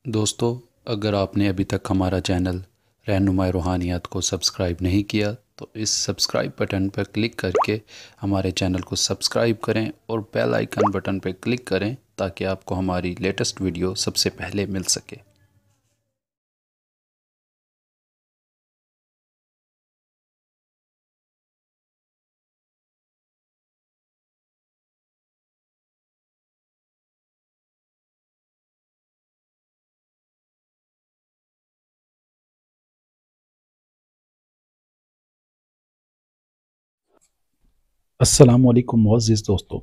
दोस्तों, अगर आपने अभी तक हमारा चैनल रहनुमाई रूहानियत को सब्सक्राइब नहीं किया तो इस सब्सक्राइब बटन पर क्लिक करके हमारे चैनल को सब्सक्राइब करें और बेल आइकन बटन पर क्लिक करें ताकि आपको हमारी लेटेस्ट वीडियो सबसे पहले मिल सके। अस्सलामुअलैकुम मुअज़्ज़िज़ दोस्तों,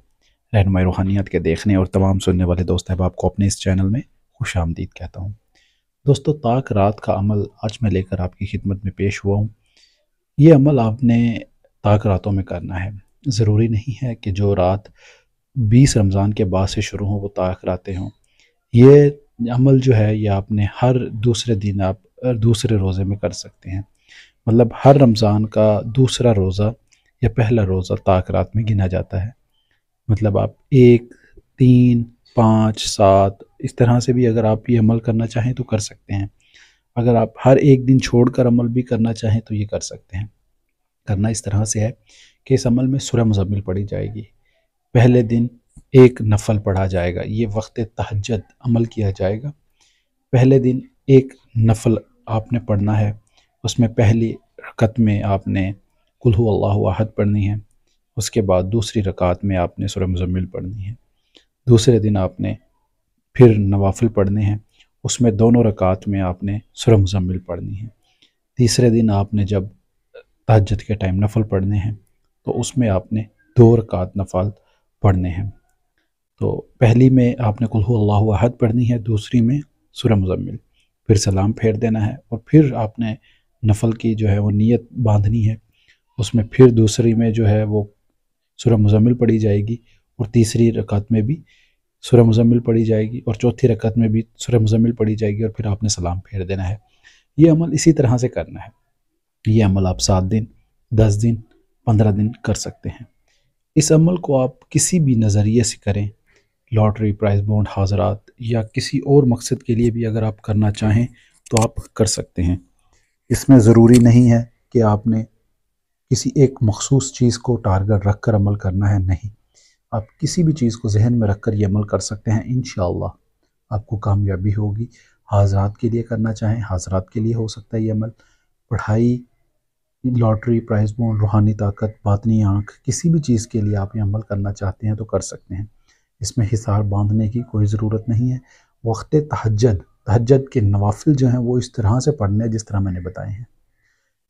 रहनुमाई रूहानियत के देखने और तमाम सुनने वाले दोस्त अहबाब को अपने इस चैनल में खुश आमदीद कहता हूँ। दोस्तों, ताक रात का अमल आज मैं लेकर आपकी खिदमत में पेश हुआ हूँ। ये अमल आपने ताक रातों में करना है। ज़रूरी नहीं है कि जो रात 20 रमज़ान के बाद से शुरू हो वो ताक रातें हों। ये अमल जो है ये आपने हर दूसरे दिन आप दूसरे रोज़े में कर सकते हैं। मतलब हर रमज़ान का दूसरा रोज़ा या पहला रोज़ा ताक रात में गिना जाता है। मतलब आप 1, 3, 5, 7 इस तरह से भी अगर आप ये अमल करना चाहें तो कर सकते हैं। अगर आप हर एक दिन छोड़कर अमल भी करना चाहें तो ये कर सकते हैं। करना इस तरह से है कि इस अमल में सूरह मुज़म्मिल पढ़ी जाएगी। पहले दिन एक नफ़ल पढ़ा जाएगा, ये वक्त तहज्जुद अमल किया जाएगा। पहले दिन एक नफ़ल आपने पढ़ना है, उसमें पहली रकत में आपने कुल हु अल्लाहु अहद पढ़नी है। उसके बाद दूसरी रकात में आपने सूरह मुज़म्मिल पढ़नी है। दूसरे दिन आपने फिर नवाफ़िल पढ़ने हैं, उसमें दोनों रकात में आपने सूरह मुज़म्मिल पढ़नी है। तीसरे दिन आपने जब तहज्जुद के टाइम नफ़ल पढ़ने हैं तो उसमें आपने 2 रकात नफ़ल पढ़ने हैं। तो पहली में आपने कुल हु अल्लाहु अहद पढ़नी है, दूसरी में सूरह मुज़म्मिल, फिर सलाम फेर देना है और फिर आपने नफ़ल की जो है वो नीयत बांधनी है। उसमें फिर दूसरी में जो है वो सूरह मुज़म्मिल पढ़ी जाएगी और तीसरी रकात में भी सूरह मुज़म्मिल पढ़ी जाएगी और चौथी रकात में भी सूरह मुज़म्मिल पढ़ी जाएगी और फिर आपने सलाम फेर देना है। ये अमल इसी तरह से करना है। ये अमल आप 7 दिन, 10 दिन, 15 दिन कर सकते हैं। इस अमल को आप किसी भी नज़रिए से करें, लॉटरी, प्राइज़ बॉन्ड, हाज़रात या किसी और मकसद के लिए भी अगर आप करना चाहें तो आप कर सकते हैं। इसमें ज़रूरी नहीं है कि आपने किसी एक मखसूस चीज़ को टारगेट रख कर अमल करना है, नहीं। आप किसी भी चीज़ को ज़हन में रख कर ये अमल कर सकते हैं, इंशाअल्लाह आपको कामयाबी होगी। हाज़रात के लिए करना चाहें, हाज़रात के लिए हो सकता है ये अमल। पढ़ाई, लॉटरी, प्राइज़ बॉन्ड, रूहानी ताकत, बातनी आँख, किसी भी चीज़ के लिए आप ये अमल करना चाहते हैं तो कर सकते हैं। इसमें हिसार बांधने की कोई ज़रूरत नहीं है। वक्त तहज्जुद के नवाफिल जो हैं वो इस तरह से पढ़ने हैं जिस तरह मैंने बताए हैं।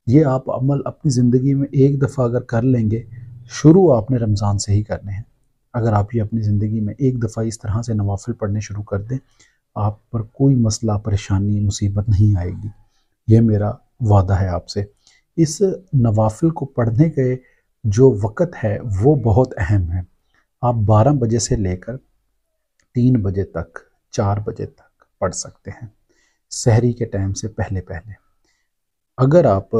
ये आप अमल अपनी ज़िंदगी में एक दफ़ा अगर कर लेंगे, शुरू आपने रमज़ान से ही करने हैं। अगर आप ये अपनी ज़िंदगी में एक दफ़ा इस तरह से नवाफिल पढ़ने शुरू कर दें, आप पर कोई मसला, परेशानी, मुसीबत नहीं आएगी। ये मेरा वादा है आपसे। इस नवाफिल को पढ़ने के जो वक़्त है वो बहुत अहम है। आप 12 बजे से लेकर 3 बजे तक, 4 बजे तक पढ़ सकते हैं, सहरी के टाइम से पहले-पहले। अगर आप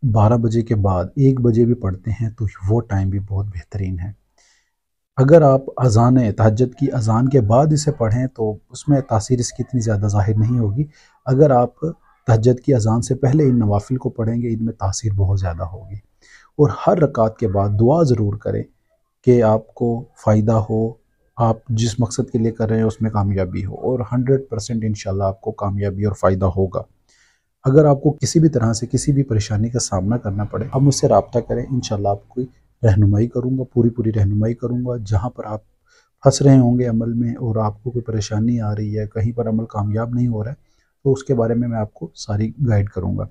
12 बजे के बाद 1 बजे भी पढ़ते हैं तो वो टाइम भी बहुत बेहतरीन है। अगर आप अज़ान तहज्जुद की अज़ान के बाद इसे पढ़ें तो उसमें तासीर इसकी इतनी ज़्यादा ज़ाहिर नहीं होगी। अगर आप तहज्जुद की अज़ान से पहले इन नवाफ़िल को पढ़ेंगे, इनमें तासीर बहुत ज़्यादा होगी। और हर रकात के बाद दुआ ज़रूर करें कि आपको फ़ायदा हो, आप जिस मकसद के लिए कर रहे हैं उसमें कामयाबी हो, और 100% इंशाअल्लाह आपको कामयाबी और फ़ायदा होगा। अगर आपको किसी भी तरह से किसी भी परेशानी का सामना करना पड़े, आप मुझसे रब्ता करें, इंशाअल्लाह आपकी रहनुमाई करूँगा, पूरी रहनुमाई करूँगा। जहाँ पर आप फँस रहे होंगे अमल में और आपको कोई परेशानी आ रही है, कहीं पर अमल कामयाब नहीं हो रहा है, तो उसके बारे में मैं आपको सारी गाइड करूँगा।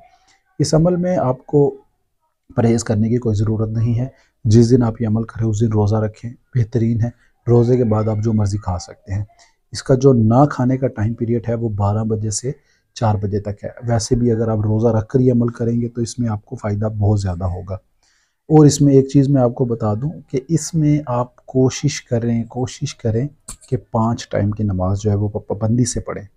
इस अमल में आपको परहेज़ करने की कोई ज़रूरत नहीं है। जिस दिन आप ये अमल करें उस दिन रोज़ा रखें, बेहतरीन है। रोज़े के बाद आप जो मर्ज़ी खा सकते हैं। इसका जो ना खाने का टाइम पीरियड है वो 12 बजे से 4 बजे तक है। वैसे भी अगर आप रोज़ा रख कर ये अमल करेंगे तो इसमें आपको फ़ायदा बहुत ज़्यादा होगा। और इसमें एक चीज़ मैं आपको बता दूँ कि इसमें आप कोशिश करें कि 5 टाइम की नमाज़ जो है वो पाबंदी से पढ़ें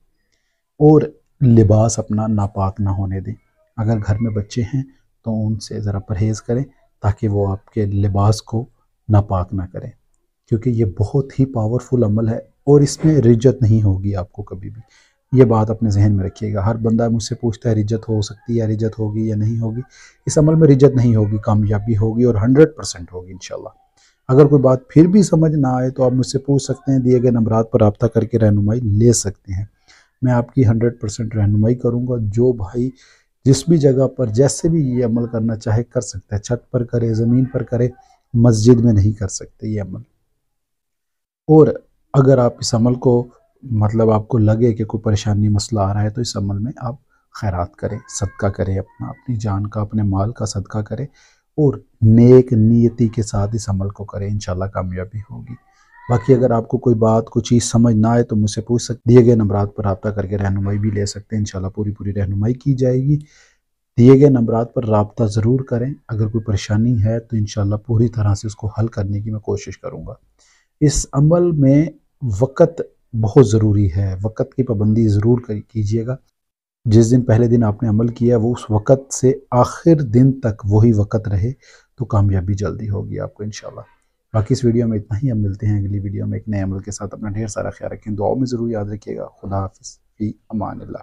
और लिबास अपना नापाक ना होने दें। अगर घर में बच्चे हैं तो उनसे ज़रा परहेज़ करें ताकि वो आपके लिबास को नापाक ना करें, क्योंकि ये बहुत ही पावरफुल अमल है और इसमें रिज्जत नहीं होगी आपको कभी भी। ये बात अपने जहन में रखिएगा। हर बंदा मुझसे पूछता है रिजत हो सकती है, रिजत होगी या नहीं होगी। इस अमल में रिजत नहीं होगी, कामयाबी होगी और 100% होगी इंशाल्लाह। अगर कोई बात फिर भी समझ ना आए तो आप मुझसे पूछ सकते हैं, दिए गए नंबरात पर रब्ता करके रहनुमाई ले सकते हैं। मैं आपकी 100% रहनुमाई करूँगा। जो भाई जिस भी जगह पर जैसे भी ये अमल करना चाहे कर सकता है, छत पर करे, ज़मीन पर करे, मस्जिद में नहीं कर सकते ये अमल। और अगर आप इस अमल को मतलब आपको लगे कि कोई परेशानी मसला आ रहा है तो इस अमल में आप खैरात करें, सदका करें, अपनी जान का, अपने माल का सदका करें और नेक नीयती के साथ इस अमल को करें, इंशाल्लाह कामयाबी होगी। बाकी अगर आपको कोई बात, कोई चीज़ समझ ना आए तो मुझसे पूछ सकते, दिए गए नंबरात पर रब्ता करके रहनुमाई भी ले सकते हैं। इंशाल्लाह पूरी रहनुमाई की जाएगी। दिए गए नंबरात पर रब्ता ज़रूर करें। अगर कोई परेशानी है तो इंशाल्लाह पूरी तरह से उसको हल करने की मैं कोशिश करूँगा। इस अमल में वक़्त बहुत ज़रूरी है, वक़्त की पाबंदी ज़रूर कीजिएगा। जिस दिन पहले दिन आपने अमल किया वो उस वक़्त से आखिर दिन तक वही वक़्त रहे तो कामयाबी जल्दी होगी आपको इंशाल्लाह। बाकी इस वीडियो में इतना ही। हम मिलते हैं अगली वीडियो में एक नए अमल के साथ। अपना ढेर सारा ख्याल रखें, दुआओं में ज़रूर याद रखिएगा। खुदा हाफ़िज़, फ़ी अमान अल्लाह।